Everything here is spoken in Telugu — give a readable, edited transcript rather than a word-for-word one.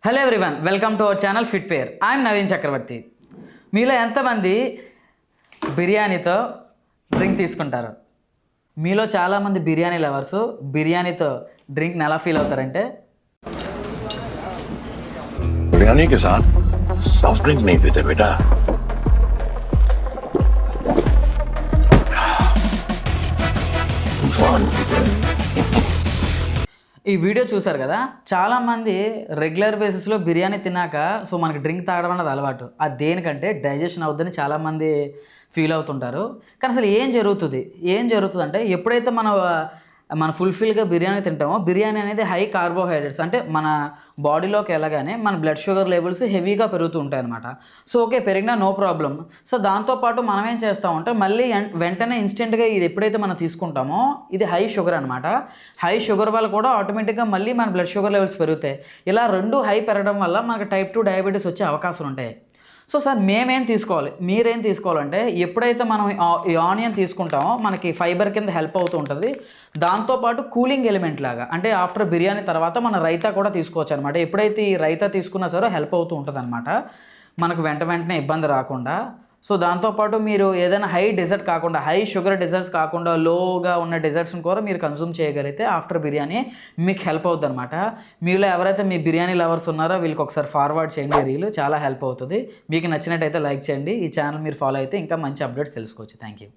Hello everyone, welcome to our channel fit pair. I'm Naveen Chakravarthy. మీలో ఎంతమంది బిర్యానీతో డ్రింక్ తీసుకుంటారు? మీలో చాలామంది బిర్యానీ లవర్స్ బిర్యానీతో డ్రింక్ని ఎలా ఫీల్ అవుతారంటే, बिरयानी के साथ सॉफ्ट ड्रिंक नहीं पीते बेटा. तूफान पीते. ఈ వీడియో చూసారు కదా, చాలామంది రెగ్యులర్ బేసిస్లో బిర్యానీ తిన్నాక మనకి డ్రింక్ తాగడం అన్నది అలవాటు. అది దేనికంటే డైజెషన్ అవుద్దని చాలామంది ఫీల్ అవుతుంటారు. కానీ అసలు ఏం జరుగుతుంది అంటే, ఎప్పుడైతే మన ఫుల్ఫిల్గా బిర్యానీ తింటామో, బిర్యానీ అనేది హై కార్బోహైడ్రేట్స్, అంటే మన బాడీలోకి వెళ్ళగానే మన బ్లడ్ షుగర్ లెవెల్స్ హెవీగా పెరుగుతూ ఉంటాయి అనమాట. ఓకే, పెరిగినా నో ప్రాబ్లం. దాంతోపాటు మనం ఏం చేస్తామంటే, మళ్ళీ వెంటనే ఇన్స్టెంట్గా ఇది ఎప్పుడైతే మనం తీసుకుంటామో, ఇది హై షుగర్ అనమాట. హై షుగర్ వల్ల కూడా ఆటోమేటిక్గా మళ్ళీ మన బ్లడ్ షుగర్ లెవెల్స్ పెరుగుతాయి. ఇలా రెండు హై పెరగడం వల్ల మనకు టైప్ 2 డయాబెటీస్ వచ్చే అవకాశాలు ఉంటాయి. సార్ మేమేం తీసుకోవాలి, మీరేం తీసుకోవాలంటే, ఎప్పుడైతే మనం ఈ ఆనియన్ తీసుకుంటామో మనకి ఫైబర్ కింద హెల్ప్ అవుతూ ఉంటుంది. దాంతోపాటు కూలింగ్ ఎలిమెంట్ లాగా, అంటే ఆఫ్టర్ బిర్యానీ తర్వాత మన రైతా కూడా తీసుకోవచ్చు అనమాట. ఎప్పుడైతే ఈ రైతా తీసుకున్నా సరే హెల్ప్ అవుతూ ఉంటుంది అనమాట, మనకు వెంటనే ఇబ్బంది రాకుండా. దాంతోపాటు మీరు ఏదైనా హై డెజర్ట్ కాకుండా, హై షుగర్ డెజర్ట్స్ కాకుండా లోగా ఉన్న డెజర్ట్స్ని కూడా మీరు కన్జ్యూమ్ చేయగలిగితే ఆఫ్టర్ బిర్యానీ మీకు హెల్ప్ అవుతుంది అనమాట. మీలో ఎవరైతే మీ బిర్యానీ లవర్స్ ఉన్నారో వీళ్ళకి ఒకసారి ఫార్వర్డ్ చేయండి, రీల్ చాలా హెల్ప్ అవుతుంది. మీకు నచ్చినట్టయితే లైక్ చేయండి. ఈ ఛానల్ మీరు ఫాలో అయితే ఇంకా మంచి అప్డేట్స్ తెలుసుకోవచ్చు. Thank you.